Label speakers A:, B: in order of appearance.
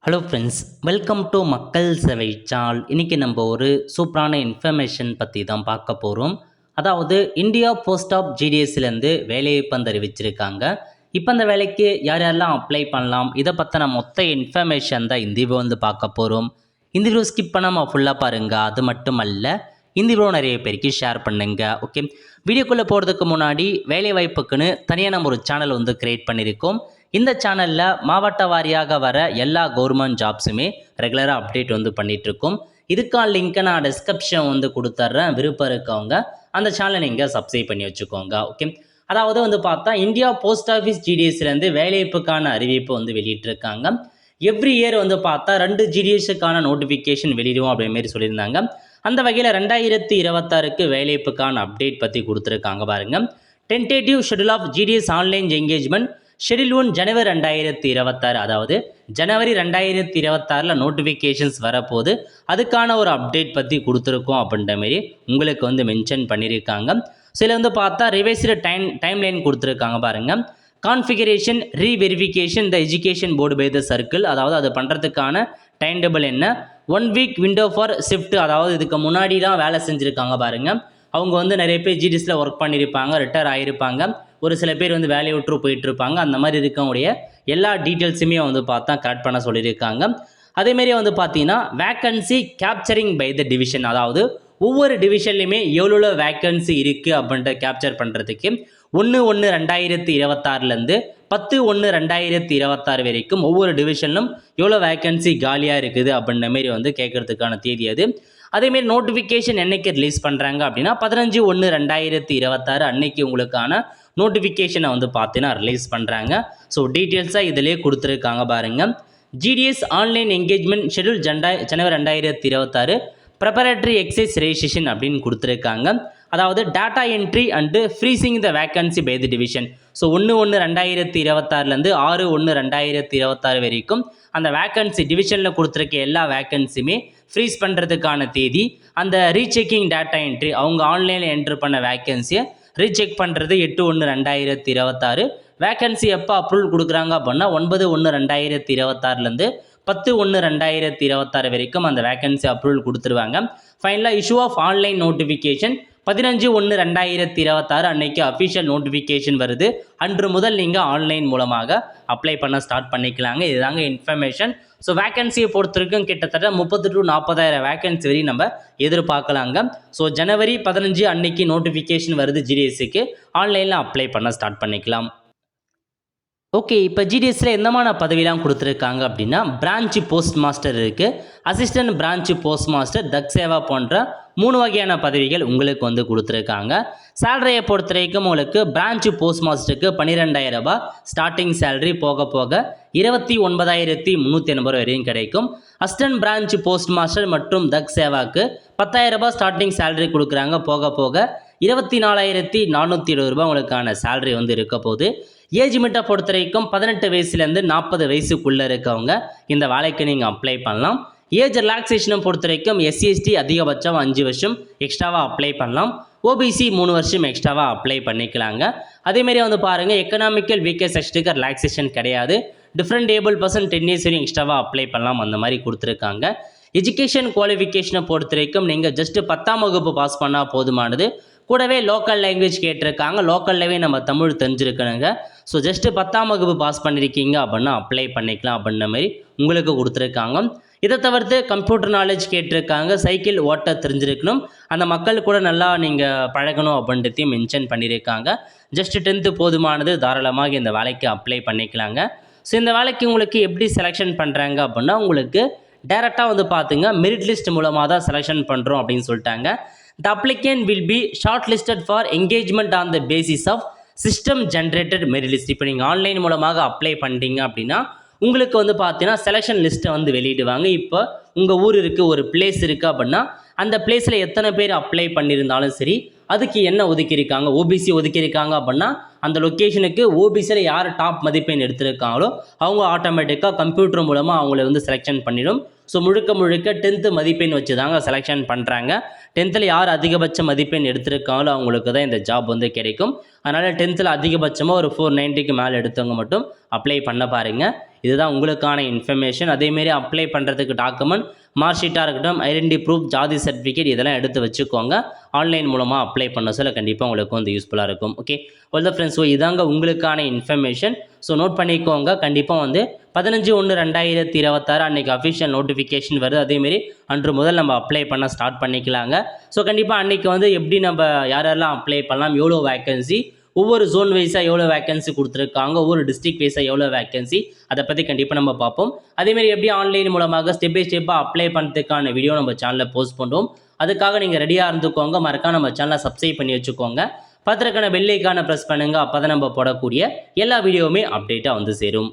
A: Hello friends, welcome to மக்கள் சேவை channel. இன்றைக்கி நம்ம ஒரு சூப்பரான இன்ஃபர்மேஷன் பற்றி தான் பார்க்க போகிறோம். அதாவது இந்தியா போஸ்ட் ஆஃப் ஜிடிஎஸ்லேருந்து வேலைவாய்ப்பு வந்து அறிவிச்சிருக்காங்க. இப்போ அந்த வேலைக்கு யார் யாரெல்லாம் அப்ளை பண்ணலாம், இதை பற்றின மொத்த இன்ஃபர்மேஷன் தான் இந்த வீடியோ வந்து பார்க்க போகிறோம். இந்த வீடியோ ஸ்கிப் பண்ணாமல் ஃபுல்லாக பாருங்கள். அது மட்டும் அல்ல, இந்த வீடியோ நிறைய பேருக்கு ஷேர் பண்ணுங்க. ஓகே, வீடியோக்குள்ளே போகிறதுக்கு முன்னாடி வேலைவாய்ப்புக்குன்னு தனியாக நம்ம ஒரு சேனல் வந்து க்ரியேட் பண்ணியிருக்கோம். இந்த சேனலில் மாவட்ட வாரியாக வர எல்லா கவர்மெண்ட் ஜாப்ஸுமே ரெகுலராக அப்டேட் வந்து பண்ணிகிட்ருக்கோம். இதுக்கான லிங்க்கை நான் டிஸ்கிரிப்ஷன் வந்து கொடுத்துட்றேன். விருப்பம் இருக்கவங்க அந்த சேனலை நீங்கள் சப்ஸ்கிரைப் பண்ணி வச்சுக்கோங்க. ஓகே, அதாவது வந்து பார்த்தா இந்தியா போஸ்ட் ஆஃபீஸ் ஜிடிஎஸ்லேருந்து வேலைவாய்ப்புக்கான அறிவிப்பு வந்து வெளியிட்டிருக்காங்க. எவ்ரி இயர் வந்து பார்த்தா 2 ஜிடிஎஸ்க்கான நோட்டிஃபிகேஷன் வெளியிடுவோம் அப்படிமாரி சொல்லியிருந்தாங்க. அந்த வகையில் 2026க்கு வேலைவாய்ப்புக்கான அப்டேட் பற்றி கொடுத்துருக்காங்க பாருங்கள். Tentative schedule of GDS online engagement schedule 1 January 2026, அதாவது ஜனவரி 2026 நோட்டிஃபிகேஷன்ஸ் வரப்போது. அதுக்கான ஒரு அப்டேட் பற்றி கொடுத்துருக்கோம் அப்படின்ற மாரி உங்களுக்கு வந்து மென்ஷன் பண்ணியிருக்காங்க. சில வந்து பார்த்தா ரிவைஸ்டு டைம்லைன் கொடுத்துருக்காங்க பாருங்கள். Configuration reverification the education board by the circle, அதாவது அது பண்ணுறதுக்கான டைம் டேபிள் என்ன. 1 வீக் விண்டோ ஃபார் ஷிஃப்ட், அதாவது இதுக்கு முன்னாடி தான் வேலை செஞ்சுருக்காங்க பாருங்கள். அவங்க வந்து நிறைய பேர் ஜிடிஎஸில் ஒர்க் பண்ணியிருப்பாங்க, ரிட்டையர் ஆகியிருப்பாங்க, ஒரு சில பேர் வந்து வேலையை விட்டு போயிட்டுருப்பாங்க. அந்த மாதிரி இருக்கக்கூடிய எல்லா டீட்டெயில்ஸுமே வந்து பார்த்தா கரெக்ட் பண்ண சொல்லியிருக்காங்க. அதேமாரி வந்து பார்த்தீங்கன்னா vacancy capturing by the division, அதாவது ஒவ்வொரு டிவிஷன்லையுமே எவ்வளோ வேக்கன்சி இருக்குது அப்படின்ட்டு கேப்சர் பண்ணுறதுக்கு 1/1/2026 10/1/2026 வரைக்கும் ஒவ்வொரு டிவிஷன்லும் எவ்வளோ வேக்கன்சி காலியாக இருக்குது அப்படின்ற மாரி வந்து கேட்குறதுக்கான தேதி அது. அதேமாரி நோட்டிஃபிகேஷன் என்றைக்கு ரிலீஸ் பண்ணுறாங்க அப்படின்னா 15/1/2026 அன்னைக்கு உங்களுக்கான நோட்டிஃபிகேஷனை வந்து பார்த்தீங்கன்னா ரிலீஸ் பண்ணுறாங்க. ஸோ டீட்டெயில்ஸாக இதிலே கொடுத்துருக்காங்க பாருங்கள். GDS online engagement schedule January 2026 preparatory exercise registration அப்படின்னு கொடுத்துருக்காங்க. அதாவது data entry and freezing the vacancy by the division. So 1/1/2026 6/1/2026 வரைக்கும் அந்த வேக்கன்சி டிவிஷனில் கொடுத்துருக்க எல்லா வேக்கன்சியுமே ஃப்ரீஸ் பண்ணுறதுக்கான தேதி. அந்த ரீசெக்கிங் டேட்டா என்ட்ரி, அவங்க ஆன்லைனில் என்ட்ரு பண்ண வேக்கன்சியை ரீசெக் பண்ணுறது 8/1/2026. வேக்கன்சி எப்போ அப்ரூவல் கொடுக்குறாங்க அப்படின்னா 9/1/2026 10/1/2026 வரைக்கும் அந்த வேக்கன்சி அப்ரூவல் கொடுத்துருவாங்க. ஃபைனலாக இஷ்யூ ஆஃப் ஆன்லைன் நோட்டிஃபிகேஷன் 15/1/2026 அன்னைக்கு அஃபிஷியல் நோட்டிஃபிகேஷன் வருது. அன்று முதல் நீங்கள் ஆன்லைன் மூலமாக அப்ளை பண்ண ஸ்டார்ட் பண்ணிக்கலாங்க. இதுதாங்க இன்ஃபர்மேஷன். ஸோ வேக்கன்சியை பொறுத்த வரைக்கும் கிட்டத்தட்ட 30,000 to 40,000 வேக்கன்சி வரையும் நம்ம எதிர்பார்க்கலாங்க. ஸோ ஜனவரி 15 அன்னைக்கு நோட்டிஃபிகேஷன் வருது ஜிடிஎஸ்க்கு. ஆன்லைனில் அப்ளை பண்ண ஸ்டார்ட் பண்ணிக்கலாம். ஓகே, இப்போ ஜிடிஎஸில் எந்தமான பதவியெலாம் கொடுத்துருக்காங்க அப்படின்னா பிரான்ச் போஸ்ட் மாஸ்டர் இருக்குது, அசிஸ்டன்ட் பிரான்ச் போஸ்ட் மாஸ்டர், தக் சேவா போன்ற 3 வகையான பதவிகள் உங்களுக்கு வந்து கொடுத்துருக்காங்க. சேலரியை பொறுத்த வரைக்கும் உங்களுக்கு பிரான்ச் போஸ்ட் மாஸ்டருக்கு 12,000 ரூபாய் ஸ்டார்டிங் சேலரி, போக போக 29,380 வரையும் கிடைக்கும். அசிஸ்டன்ட் பிரான்ச் போஸ்ட் மாஸ்டர் மற்றும் தக் சேவாக்கு 10,000 ரூபாய் ஸ்டார்டிங் சேலரி கொடுக்குறாங்க, போக போக 24,470 ரூபாய் உங்களுக்கான சேலரி வந்து இருக்க போகுது. ஏஜ் லிமிட்டை பொறுத்த வரைக்கும் 18 வயசுலேருந்து 40 வயசுக்குள்ளே இருக்கவங்க இந்த வேலைக்கு நீங்கள் அப்ளை பண்ணலாம். ஏஜ் ரிலாக்ஸேஷனை பொறுத்த வரைக்கும் எஸ்சிஎஸ்டி அதிகபட்சம் 5 வருஷம் எக்ஸ்ட்ராவாக அப்ளை பண்ணலாம். ஓபிசி 3 வருஷம் எக்ஸ்ட்ராவாக அப்ளை பண்ணிக்கலாங்க. அதேமாரி வந்து பாருங்கள், எக்கனாமிக்கல் வீக்கர் செக்ஷனுக்கு ரிலாக்ஸேஷன் கிடையாது. டிஃப்ரெண்ட் ஏபிள் பர்சன் 10 இயர்ஸ் வரையும் எக்ஸ்ட்ராவாக அப்ளை பண்ணலாம், அந்த மாதிரி கொடுத்துருக்காங்க. எஜுகேஷன் குவாலிஃபிகேஷனை பொறுத்த வரைக்கும் நீங்கள் ஜஸ்ட்டு 10ஆம் வகுப்பு பாஸ் பண்ணால் போதுமானது. கூடவே லோக்கல் லாங்குவேஜ் கேட்டிருக்காங்க, லோக்கல்லேயே நம்ம தமிழ் தெரிஞ்சிருக்கணுங்க. ஸோ ஜஸ்ட்டு 10ஆம் வகுப்பு பாஸ் பண்ணியிருக்கீங்க அப்படின்னா அப்ளை பண்ணிக்கலாம் அப்படின்ற மாதிரி உங்களுக்கு கொடுத்துருக்காங்க. இதை தவிர்த்து கம்ப்யூட்டர் நாலேஜ் கேட்டிருக்காங்க, சைக்கிள் ஓட்ட தெரிஞ்சிருக்கணும், அந்த மக்கள் கூட நல்லா நீங்கள் பழகணும் அப்படின்றதையும் மென்ஷன் பண்ணியிருக்காங்க. ஜஸ்ட்டு 10th போதுமானது, தாராளமாக இந்த வேலைக்கு அப்ளை பண்ணிக்கலாங்க. ஸோ இந்த வேலைக்கு உங்களுக்கு எப்படி செலெக்ஷன் பண்ணுறாங்க அப்படின்னா உங்களுக்கு டேரெக்டாக வந்து பார்த்துங்க மெரிட் லிஸ்ட் மூலமாக தான் செலெக்ஷன் பண்ணுறோம் அப்படின்னு சொல்லிட்டாங்க. The applicant will be shortlisted for engagement on the basis of system generated merit list. இப்போ நீங்கள் ஆன்லைன் மூலமாக அப்ளை பண்ணுறீங்க அப்படின்னா உங்களுக்கு வந்து பார்த்தீங்கன்னா செலெக்ஷன் லிஸ்ட்டை வந்து வெளியிடுவாங்க. இப்போ உங்கள் ஊர் இருக்குது, ஒரு பிளேஸ் இருக்குது அப்படின்னா அந்த பிளேஸில் எத்தனை பேர் அப்ளை பண்ணியிருந்தாலும் சரி, அதுக்கு என்ன ஒதுக்கியிருக்காங்க, ஓபிசி ஒதுக்கியிருக்காங்க அப்படின்னா அந்த லொக்கேஷனுக்கு ஓபிசியில் யார் டாப் மதிப்பெண் எடுத்திருக்காங்களோ அவங்க ஆட்டோமேட்டிக்காக கம்ப்யூட்டர் மூலமாக அவங்கள வந்து செலெக்ஷன் பண்ணிடும். ஸோ முழுக்க 10th மதிப்பெண் வச்சு தாங்க செலெக்ஷன் பண்ணுறாங்க. 10th யார் அதிகபட்ச மதிப்பெண் எடுத்திருக்காங்களோ அவங்களுக்கு தான் இந்த ஜாப் வந்து கிடைக்கும். அதனால் 10th அதிகபட்சமாக ஒரு 490க்கு மேலே எடுத்தவங்க மட்டும் அப்ளை பண்ண பாருங்கள். இதுதான் உங்களுக்கான இன்ஃபர்மேஷன். அதேமாரி அப்ளை பண்ணுறதுக்கு டாக்குமெண்ட் மார்க் ஷீட்டாக இருக்கட்டும், ஐடென்டி ப்ரூஃப், ஜாதி சர்டிஃபிகேட் இதெல்லாம் எடுத்து வச்சுக்கோங்க. ஆன்லைன் மூலமாக அப்ளை பண்ண சொல்ல கண்டிப்பாக உங்களுக்கு வந்து யூஸ்ஃபுல்லாக இருக்கும். ஓகே வெல் ஃப்ரெண்ட்ஸ், ஸோ இதாங்க உங்களுக்கான இன்ஃபர்மேஷன். ஸோ நோட் பண்ணிக்கோங்க. கண்டிப்பாக வந்து 15/1/2026 அன்றைக்கி அஃபிஷியல் நோட்டிஃபிகேஷன் வருது. அதேமாரி அன்று முதல் நம்ம அப்ளை பண்ண ஸ்டார்ட் பண்ணிக்கலாங்க. ஸோ கண்டிப்பாக அன்றைக்கி வந்து எப்படி நம்ம யாரெல்லாம் அப்ளை பண்ணலாம், எவ்வளோ வேக்கன்சி, ஒவ்வொரு ஜோன் வைஸாக எவ்வளோ வேக்கன்சி கொடுத்துருக்காங்க, ஒவ்வொரு டிஸ்ட்ரிக்ட் வைஸாக எவ்வளோ வேக்கன்சி, அதை பற்றி கண்டிப்பாக நம்ம பார்ப்போம். அதேமாரி எப்படி ஆன்லைன் மூலமாக ஸ்டெப் பை ஸ்டெப்பாக அப்ளை பண்ணுறதுக்கான வீடியோ நம்ம சேனலில் போஸ்ட் பண்ணுவோம். அதுக்காக நீங்கள் ரெடியாக இருந்துக்கோங்க. மறக்காம நம்ம சேனலை சப்ஸ்கிரைப் பண்ணி வச்சுக்கோங்க. பத்திரக்கான பெல் ஐக்கானை ப்ரெஸ் பண்ணுங்கள். அப்போ தான் நம்ம போடக்கூடிய எல்லா வீடியோவுமே அப்டேட்டாக வந்து சேரும்.